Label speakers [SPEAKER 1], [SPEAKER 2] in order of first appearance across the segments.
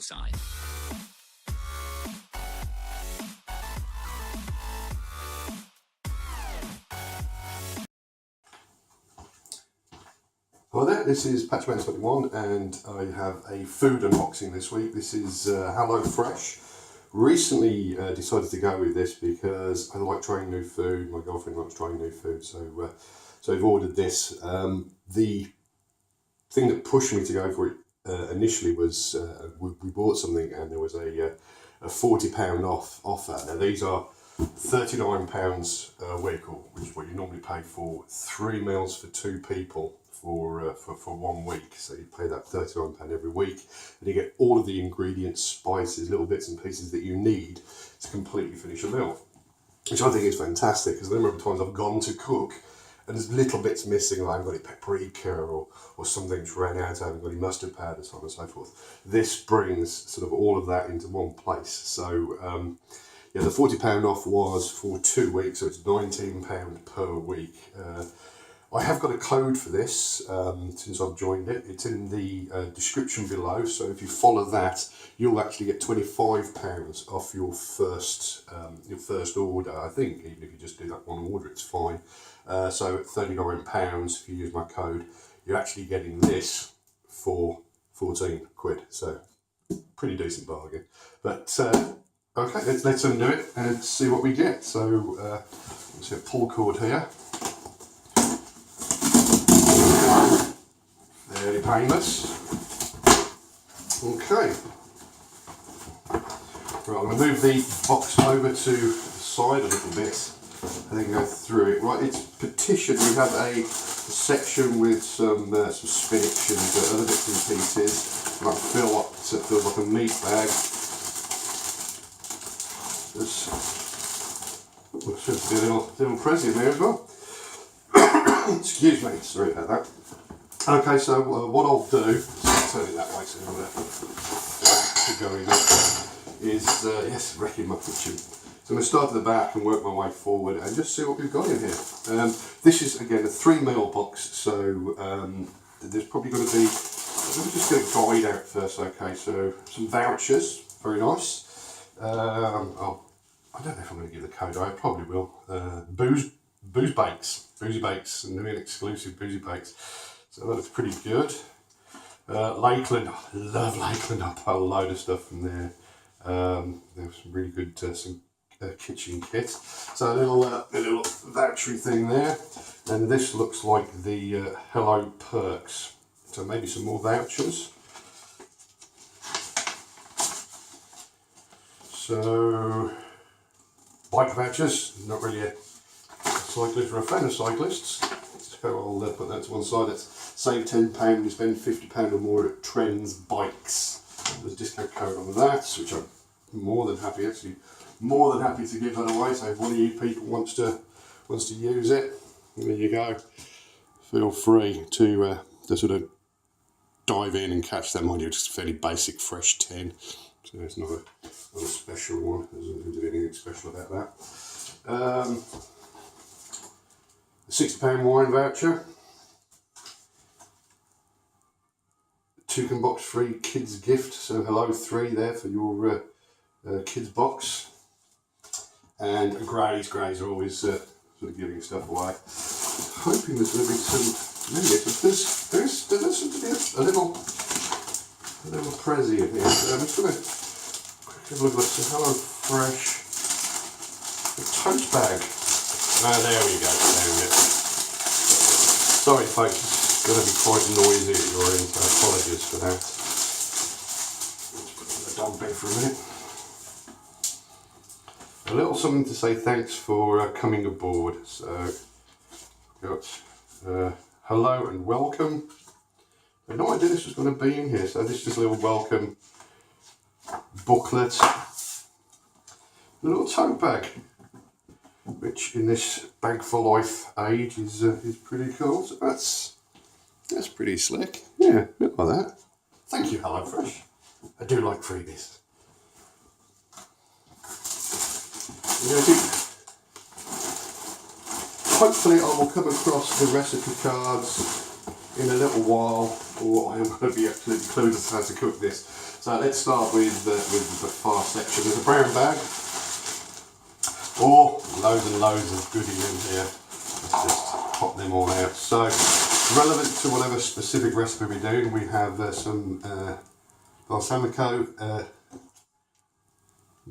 [SPEAKER 1] poolside.
[SPEAKER 2] Hi there, this is Patchman21 and I have a food unboxing this week. This is Hellofresh. Recently decided to go with this because I like trying new food. My girlfriend likes trying new food, so I've ordered this. The thing that pushed me to go for it initially was we bought something and there was a £40 off offer. Now these are £39 a week, which is what you normally pay for 3 meals for 2 people for 1 week. So you pay that £39 every week and you get all of the ingredients, spices, little bits and pieces that you need to completely finish a meal, which I think is fantastic because the number of times I've gone to cook and there's little bits missing, like I haven't got any paprika or something's ran out, I haven't got any mustard powder, so on and so forth. This brings sort of all of that into one place. So yeah, the £40 off was for 2 weeks, so it's £19 per week. I have got a code for this since I've joined it. It's in the description below, so if you follow that, you'll actually get £25 off your first order. I think even if you just do that one order, it's fine. So at £39, if you use my code, you're actually getting this for 14 quid. So pretty decent bargain. But okay, let's undo it and see what we get. So let's get a pull cord here. Fairly painless. Okay. Right, I'm going to move the box over to the side a little bit and then go through it. Right, it's petitioned. We have a section with some spinach and other bits and pieces. Like feels like a meat bag. There should be a little prezi in there as well. Excuse me, sorry about that. Okay, so what I'll do, I'll turn it that way so I'm going up, is, yes, wrecking my kitchen. So I'm going to start at the back and work my way forward and just see what we've got in here. This is, again, a 3 meal box, so there's probably going to be, let me just get a guide out first, okay, so some vouchers, very nice. I don't know if I'm going to give the code, I probably will. Boozy Bakes, and they're exclusive Boozy Bakes. So that looks pretty good. Lakeland, I love Lakeland. I'll put a load of stuff from there. There's some really good kitchen kit. So a little vouchery thing there. And this looks like the Hello Perks. So maybe some more vouchers. So bike vouchers, not really a cyclist or a fan of cyclists. So I'll put that to one side. It's save £10, you spend £50 or more at Trends Bikes. There's a discount code on that, which I'm more than happy to give that away. So if one of you people wants to use it, there you go. Feel free to sort of dive in and catch them on you. Just a fairly basic fresh 10. So it's not a special one. There's not anything special about that. £60 wine voucher. 2 can box free kids gift, so hello 3 there for your kids box. And Grays are always sort of giving stuff away. Hoping there's going to be some, maybe there seems to be a little prezi in here. So I'm just going to quickly look at the Hellofresh tote bag. There we go. Sorry folks, it's going to be quite noisy at your end, so apologies for that. Let's put it in the dog bed for a minute. A little something to say thanks for coming aboard. So, got hello and welcome. I had no idea this was going to be in here, so this is just a little welcome booklet. A little tote bag, which in this bag for life age is pretty cool. So that's pretty slick. Yeah, look like that. Thank you, Hellofresh. I do like freebies. Hopefully I will come across the recipe cards in a little while, or I am going to be absolutely clueless how to cook this. So let's start with the far section. There's a brown bag. Oh, loads and loads of goodies in here. Let's just pop them all out. So, relevant to whatever specific recipe we're doing, we have some balsamico,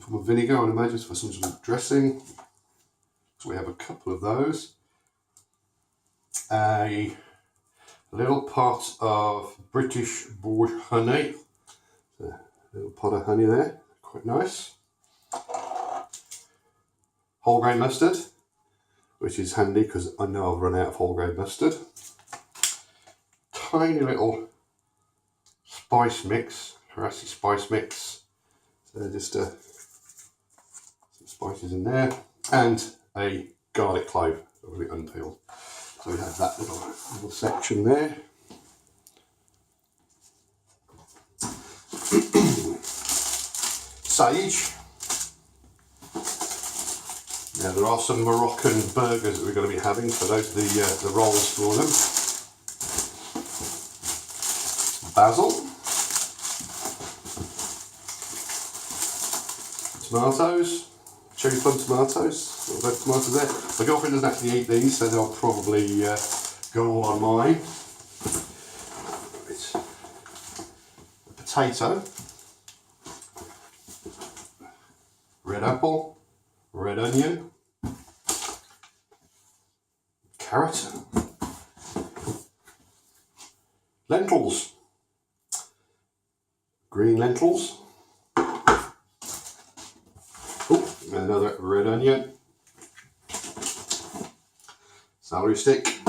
[SPEAKER 2] from a vinegar, I imagine, for some sort of dressing. So we have a couple of those. A little pot of British Board honey. So, a little pot of honey there, quite nice. Whole grain mustard, which is handy because I know I've run out of whole grain mustard. Tiny little spice mix, Harassi spice mix. So just some spices in there, and a garlic clove, obviously unpeeled. So we have that little section there. Sage. Now there are some Moroccan burgers that we're going to be having, so those are the rolls for them. Basil. Tomatoes. Cherry plum tomatoes. Little red tomatoes there. My girlfriend doesn't actually eat these, so they'll probably go all on mine. Right. A potato. Red apple. Red onion, carrot, lentils, green lentils, oh, another red onion, celery stick,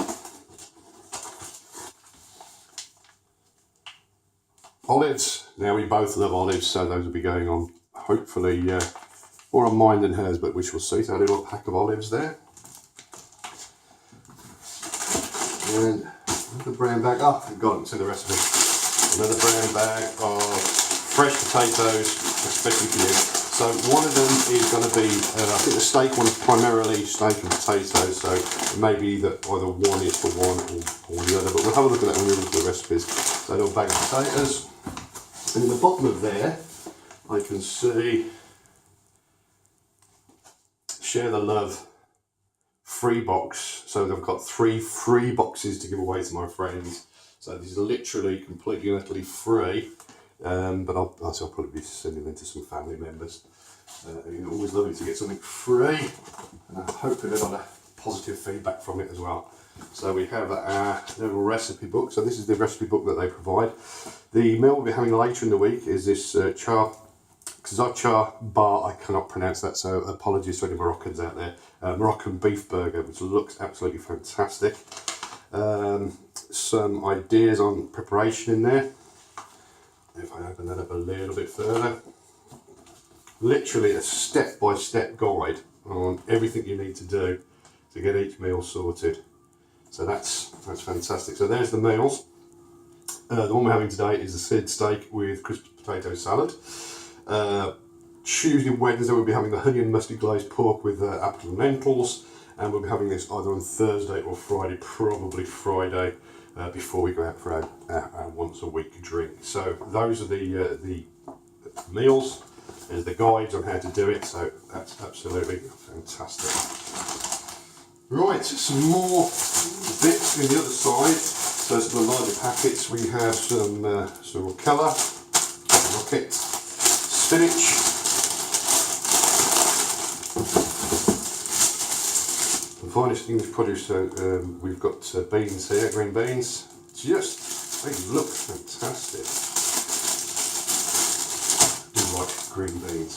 [SPEAKER 2] olives. Now we both love olives, so those will be going on hopefully more on mine than hers, but we shall see. So a little pack of olives there. And another brown bag. Oh, I've got it to the recipe. Another brown bag of fresh potatoes, especially for you. So one of them is going to be, I think the steak one is primarily steak and potatoes, so it may be that either one is for one or the other, but we'll have a look at that when we look at the recipes. So a little bag of potatoes. And in the bottom of there, I can see Share the Love free box. So they've got 3 free boxes to give away to my friends. So this is literally completely and utterly free. But I'll probably be sending them to some family members. Always lovely to get something free, and I hope we get a lot of positive feedback from it as well. So we have our little recipe book. So this is the recipe book that they provide. The meal we'll be having later in the week is this Zochar bar. I cannot pronounce that, so apologies to any Moroccans out there. Moroccan beef burger, which looks absolutely fantastic. Some ideas on preparation in there. If I open that up a little bit further, literally a step-by-step guide on everything you need to do to get each meal sorted. So that's fantastic. So there's the meals. The one we're having today is the seared steak with crispy potato salad. Tuesday and Wednesday we'll be having the honey and mustard glazed pork with apple and lentils, and we'll be having this either on Thursday or Friday, probably Friday, before we go out for our once a week drink. So those are the meals. There's the guides on how to do it, so that's absolutely fantastic. Right, some more bits in the other side. So some of the larger packets, we have some roquella, rocket, spinach, the finest English produce. So we've got beans here, green beans. They look fantastic. I do like green beans.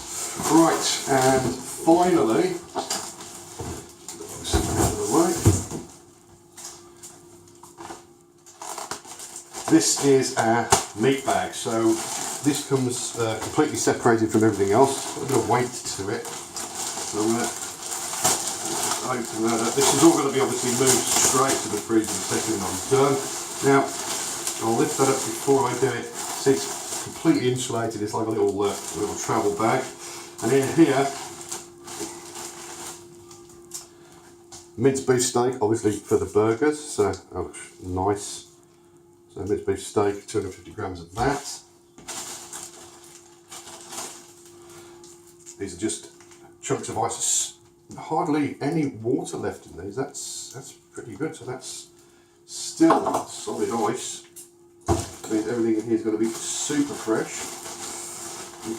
[SPEAKER 2] Right, and finally, out of the way. This is our meat bag. So this comes completely separated from everything else. A bit of weight to it. So I'm going to open that up. This is all going to be obviously moved straight to the freezer the second I'm done. Now, I'll lift that up before I do it. See, it's completely insulated. It's like a little travel bag. And in here, minced beef steak, obviously for the burgers. So that looks nice. So minced beef steak, 250 grams of that. These are just chunks of ice. Hardly any water left in these. That's pretty good. So that's still solid ice. Means everything in here is going to be super fresh.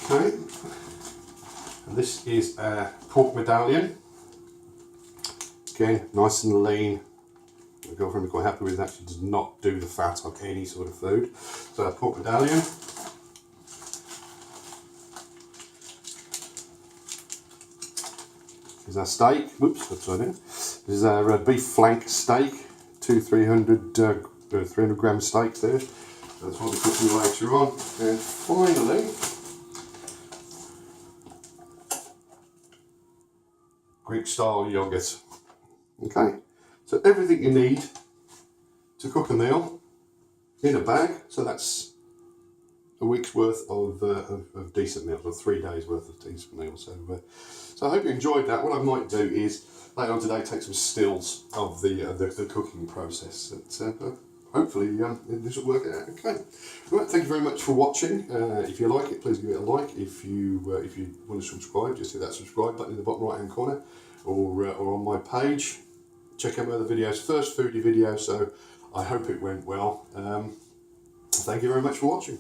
[SPEAKER 2] Okay. And this is a pork medallion. Again, nice and lean. My girlfriend is quite happy with that. She does not do the fat on any sort of food. So a pork medallion. Here's our steak. Whoops, upside down. This is our beef flank steak. 300 gram steaks there. That's what we'll be cooking later on. And finally, Greek style yogurt. Okay, so everything you need to cook a meal in a bag. So that's a week's worth of decent meals, or 3 days worth of decent meals. So I hope you enjoyed that. What I might do is later on today take some stills of the cooking process. Hopefully this will work out okay. Right, thank you very much for watching. If you like it, please give it a like. If you want to subscribe, just hit that subscribe button in the bottom right hand corner, or on my page. Check out my other videos, first foodie video, so I hope it went well. Thank you very much for watching.